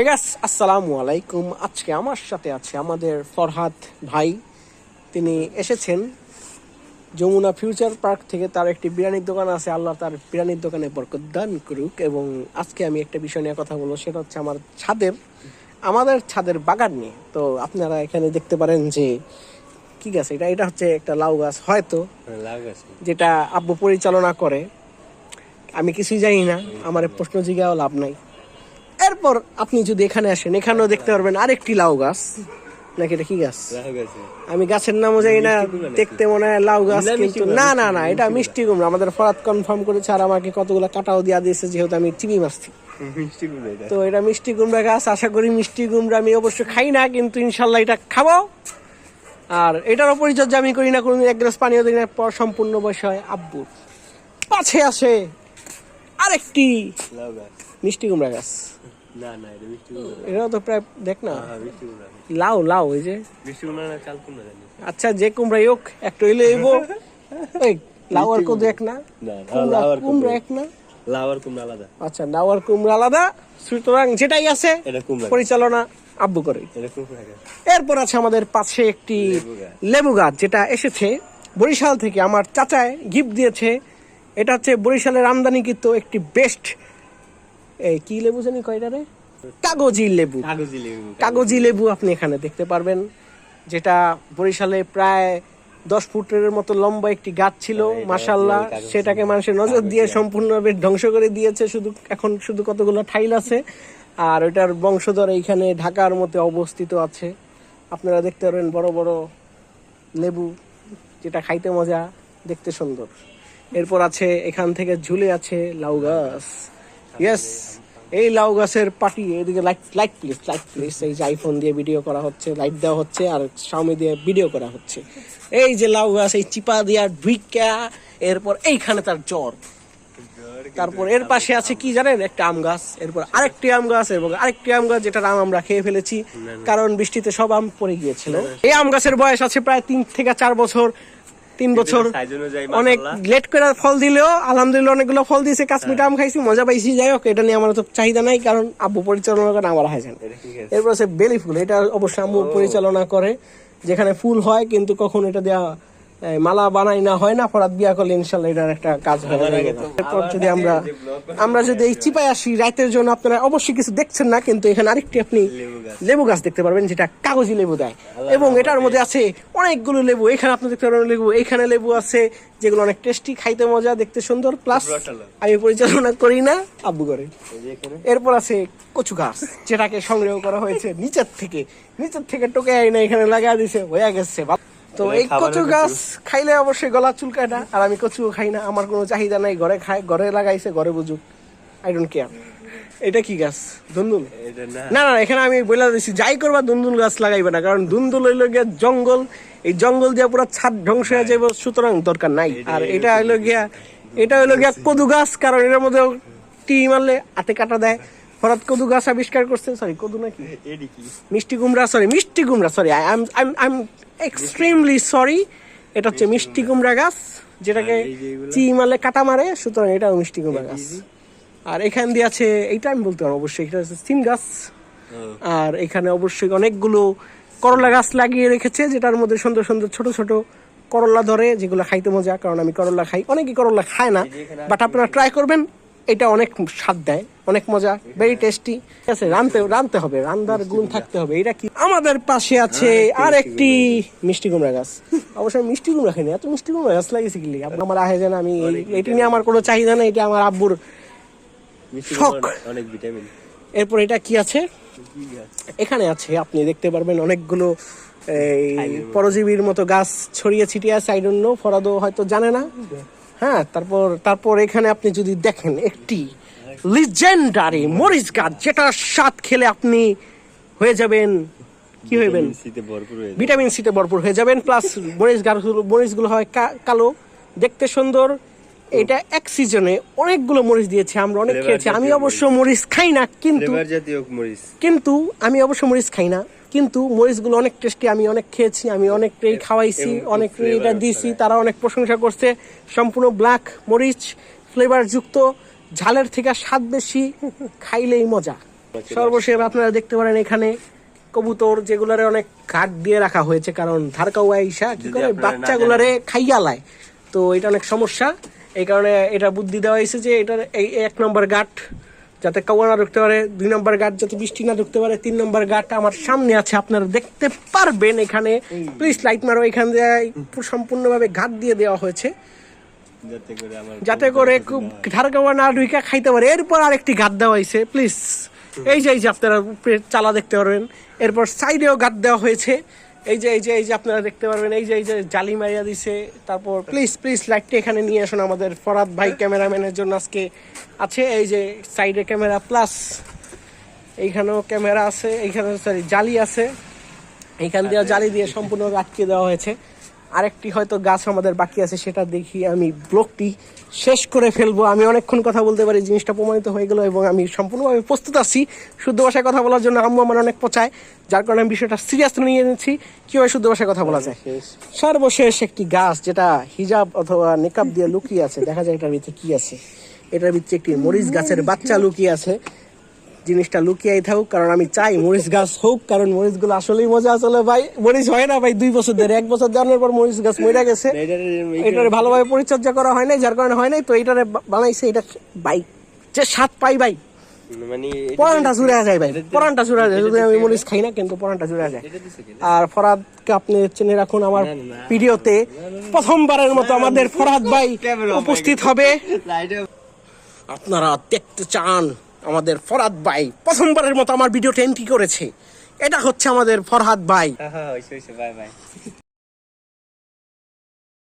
Hey guys, আসসালামু আলাইকুম। আজকে আমার সাথে আছে আমাদের ফরহাদ ভাই। তিনি এসেছেন যমুনা ফিউচার পার্ক থেকে। তার একটি বিরিয়ানির দোকান আছে, আল্লাহ তার বিরিয়ানির দোকানে বরকত দান করুক। এবং আজকে আমি একটা বিষয় নিয়ে কথা বলবো, সেটা হচ্ছে আমাদের ছাদের বাগান নিয়ে। তো আপনারা এখানে দেখতে পারেন যে কি গাছ এটা, এটা হচ্ছে একটা লাউ গাছ, হয়তো যেটা আব্বু পরিচালনা করে। আমি কিছুই জানি না, আমার প্রশ্ন জিজ্ঞাও লাভ নাই। এরপর আপনি যদি এখানে আসেন, এখানেও দেখতে পারবেন আরেকটি লাউ গাছ। নাকি এটা কি গাছ? আমি গাছের নামও জানি না, দেখতে মনে হয় লাউ গাছ, কিন্তু না না না, এটা মিষ্টি কুমড়া। আমাদের ফরাদ কনফার্ম করেছে, আর আমাকে কতগুলো কাটাও দিয়া দিয়েছে, যেহেতু আমি চিবি মারছি। তো এটা মিষ্টি কুমড়া গাছ। আশা করি মিষ্টি কুমড়া আমি অবশ্য খাই না, কিন্তু ইনশাল্লাহ এটা খাবো। আর এটারও পরিচর্যা আমি করি না, কোনোদিন এক গ্লাস পানিও দিই না। পর সম্পূর্ণ বিষয় আব্বুর। পাছে আসে আরেকটি মিষ্টি কুমড়া গাছ। এটাও তো প্রায় দেখ না, লাউ লাউ ওই যে আচ্ছা, যে কুমড়াই হোক একটা হইলে লাউ আর কদু এক না, কুমড়া এক না, লাউ আর কুমড়া আলাদা। আচ্ছা, লাউ আর কুমড়া আলাদা। সুতরাং যেটাই আছে পরিচালনা আব্বু করে। এরপর আছে আমাদের পাশে একটি লেবু গাছ, যেটা এসেছে বরিশাল থেকে। আমার চাচায় গিফট দিয়েছে। এটা হচ্ছে বরিশালের আমদানিকৃত একটি বেস্ট কি লেবু জানি কয়টা রে, কাগজি লেবু। কাগজি লেবু আপনি এখানে দেখতে পারবেন, যেটা বরিশালে প্রায় 10 ফুটের মতো লম্বা একটি গাছ ছিল। মাশাআল্লাহ, সেটাকে মানুষের নজর দিয়ে সম্পূর্ণভাবে ধ্বংস করে দিয়েছে। এখন শুধু কতগুলো ঠাইল আছে, আর ওইটার বংশধর এইখানে ঢাকার মধ্যে অবস্থিত আছে। আপনারা দেখতে পারবেন বড় বড় লেবু, যেটা খাইতে মজা, দেখতে সুন্দর। এরপর আছে এখান থেকে ঝুলে আছে লাউ গাছ। ইয়েস, এই লাউ গাছের পাটি। এদিকে লাইট প্লিজ। এই যে আইফোন দিয়ে ভিডিও করা হচ্ছে, লাইট দেওয়া হচ্ছে, আর শাওমি দিয়ে ভিডিও করা হচ্ছে। এই যে লাউ গাছ, এই চিপা দিয়া ঢুইকা, এরপর এইখানে তার জ্বর। তারপর এর পাশে আছে কি জানেন, একটা আম গাছ। এরপর আরেকটি আম গাছ, এবং আরেকটি আম গাছ, যেটার আম আমরা খেয়ে ফেলেছি, কারণ বৃষ্টিতে সব আম পড়ে গিয়েছিল। এই আম গাছের বয়স আছে প্রায় 3 থেকে 4 বছর, 3 বছর। অনেক লেট করে ফল দিলেও আলহামদুলিল্লাহ অনেকগুলো ফল দিয়েছে। কাশ্মীর আম খাইছি, মজা পাইছি। যাই হোক, এটা নিয়ে আমার তো চাহিদা নাই, কারণ আব্বু পরিচালনা করে, আমার হাই যান। এরপর আছে বেলি ফুল। এটা অবশ্যই আম্মু পরিচালনা করে, যেখানে ফুল হয়, কিন্তু কখন এটা দেওয়া মালা বানাই না, হয় না। ফরাত বিয়া করলে ইনশাল্লাহ এটার একটা কাজ হবে। এরপর যদি আমরা যদি এই চিপায় আসি রাতের জন্য, আপনারা অবশ্যই কিছু দেখছেন না, কিন্তু এখানে আরেকটি আপনি লেবু গাছ দেখতে পারবেন, যেটা কাগজি লেবু দেয়। এবং এটার মধ্যে আছে অনেকগুলো লেবু। এখানে আপনি দেখতে পারবেন লেবু, এইখানে লেবু আছে, যেগুলো অনেক টেস্টি, খাইতে মজা, দেখতে সুন্দর। প্লাস আমি পরিচালনা করি না, আব্বু করে। এরপর আছে কচু গাছ, যেটাকে সংগ্রহ করা হয়েছে নিচের থেকে টোকে আইনা এখানে লাগা দিছে, হয়ে গেছে। তো এই কচু গাছ খাইলে অবশ্যই গলা চুলকায় না, আর আমি কচু খাই না, আমার কোনো চাহিদা নাই। ঘরে খায়, ঘরে লাগাইছে, ঘরে বুঝুক, আই ডোন্ট কেয়ার। এটা কি গাছ? দুন্দুল? না না, এখানে আমি বলে দিচ্ছি, যাই করবা দুন্দুল গাছ লাগাইবে না, কারণ দুন্দুল হইলো গিয়া জঙ্গল। এই জঙ্গল দিয়ে পুরো ছাদ ধ্বংস হয়ে যাবে, সুতরাং দরকার নাই। আর এটা হইলো গিয়া কদু গাছ, কারণ এর মধ্যে টি মারলে হাতে কাটা দেয়। হঠাৎ কদু গাছ আবিষ্কার করছে, সরি কদু নাকি মিষ্টি কুমড়া, sorry I am extremely sorry. এটা হচ্ছে মিষ্টি কুমড়া গাছ, যেটাকে চি মারলে কাটা মারে, সুতরাং এটাও মিষ্টি কুমড়া গাছ। আর এখান দিয়ে আছে, এইটা আমি বলতে পারবো অবশ্যই, এটা হচ্ছে সিম গাছ। আর এখানে অবশ্যই অনেকগুলো করলা গাছ লাগিয়ে রেখেছে, যেটার মধ্যে সুন্দর সুন্দর ছোট ছোট করলা ধরে, যেগুলো খাইতে মজা। কারণ আমি করলা খাই, অনেকেই করলা খায় না, বাট আপনারা ট্রাই করবেন। এটা অনেক স্বাদ দেয়, অনেক মজা, ভেরি টেস্টি। ঠিক আছে, রাঁধতে হবে, রান্নার গুণ থাকতে হবে। এটা কি? আমাদের পাশে আছে আর একটি মিষ্টি কুমড়া গাছ। অবশ্যই মিষ্টি কুমড়া খাইনি, এত মিষ্টি কুমড়া গাছ লাগিয়েছে কি আমার আহে যেন। আমি এটি নিয়ে আমার কোনো চাহিদা নেই, এটা আমার আব্বুর শখ। অনেক ভিটামিন। এরপর এটা কি আছে, এখানে আছে, আপনি দেখতে পারবেন অনেকগুলো এই পরজীবীর মতো গাছ ছড়িয়ে ছিটিয়ে আছে। আই ডোন্ট নো, ফরাদও হয়তো জানে না। হ্যাঁ, তারপর এখানে আপনি যদি দেখেন একটি লিজেন্ডারি মরিচ গাছ, যেটা স্বাদ খেলে আপনি হয়ে যাবেন, কি হইবেন, ভিটামিন সিতে ভরপুর হয়ে যাবেন। প্লাস মরিচগুলো হয় কালো, দেখতে সুন্দর। এটা এক সিজনে অনেকগুলো মরিচ দিয়েছে, আমরা অনেক খেয়েছি। আমি অবশ্য মরিচ খাই না, কিন্তু মরিচগুলো অনেক টেস্টি। আমি অনেক খেয়েছি, আমি অনেকটাই খাওয়াইছি, অনেকটাই এটা দিয়েছি, তারা অনেক প্রশংসা করছে। সম্পূর্ণ ব্ল্যাক মরিচ, ফ্লেভার যুক্ত, ঝালের থেকে স্বাদ বেশি, খাইলেই মজা। সর্বশেষ আপনারা দেখতে পারেন এখানে কবুতর যেগুলারে অনেক ঘাট দিয়ে রাখা হয়েছে, কারণ ধারকাওয়া ইসা কি করে বাচ্চাগুলারে খাইয়া লায়, তো এটা অনেক সমস্যা। এই কারণে এটা বুদ্ধি দেওয়া হয়েছে যে এটার এই 1 নম্বর ঘাট যাতে কাওয়া না ঢুকতে পারে, 2 নম্বর ঘাট যাতে বৃষ্টি না ঢুকতে পারে, 3 নম্বর ঘাট আমার সামনে আছে, আপনারা দেখতে পারবেন এখানে। প্লিজ লাইট মারো, এখান দিয়ে সম্পূর্ণভাবে ঘাট দিয়ে দেওয়া হয়েছে যাতে করে খুব ধারকাওয়া না ঢুকে খাইতে পারে। এরপর আরেকটি ঘাট দেওয়া হয়েছে, প্লিজ এই যে আপনারা উপরে চালা দেখতে পারবেন। এরপর সাইডেও ঘাট দেওয়া হয়েছে, এই যে আপনারা দেখতে পারবেন, এই যে জালি মারিয়া দিছে। তারপর প্লিজ লাইটটা এখানে নিয়ে আসুন, আমাদের ফরাদ ভাই ক্যামেরাম্যানের জন্য আজকে আছে। এই যে সাইডে ক্যামেরা, প্লাস এইখানেও ক্যামেরা আছে, এইখানে সরি জালি আছে, এইখান দিয়ে জালি দিয়ে সম্পূর্ণ আটকে দেওয়া হয়েছে। আরেকটি হয়তো গাছ আমাদের বাকি আছে, সেটা দেখি আমি ব্লগটি শেষ করে ফেলবো। আমি অনেকক্ষণ কথা বলতে পারি, জিনিসটা প্রমাণিত হয়ে গেল এবং আমি সম্পূর্ণভাবে প্রস্তুত আছি শুদ্ধ ভাষায় কথা বলার জন্য। আম্মু আমার অনেক পচায়, যার কারণে আমি বিষয়টা সিরিয়াসলি নিয়ে নিচ্ছি কিভাবে শুদ্ধ ভাষায় কথা বলা যায়। সর্বশেষ একটি গাছ যেটা হিজাব অথবা নিকাব দিয়ে লুকিয়ে আছে, দেখা যায় এটার ভিতরে কি আছে। এটার ভিতরে একটি মরিচ গাছের বাচ্চা লুকিয়ে আছে। জিনিসটা লুকিয়েই থাকুক, কারণ আমি চাই মরিচ গাছ হোক, কারণ মরিচ গুলো আসলেই মজা। আসলে ভাই মরিচ হয় না ভাই 2 বছর ধরে, 1 বছর জানার পর মরিচ গাছ মরে গেছে। এটার ভালোভাবে পরিচর্যা করা হয় নাই, যার কারণে হয় নাই। তো এটারে বানাইছে, এটা ভাই যে স্বাদ পাই ভাই, মানে পরানটা চুরা যায় ভাই, পরানটা চুরা যায়। যদি আমি মরিচ খাই না, কিন্তু পরানটা চুরা যায়। আর ফরাদকে আপনি চিনে রাখুন, আমার ভিডিওতে প্রথমবারের মতো আমাদের ফরাদ ভাই উপস্থিত হবে। আপনারা দেখতে চান আমাদের ফরহাদ ভাই প্রথমবারের মতো আমার ভিডিওতে এন্ট্রি করেছে। এটা হচ্ছে আমাদের ফরহাদ ভাই। হ্যাঁ, বাই বাই।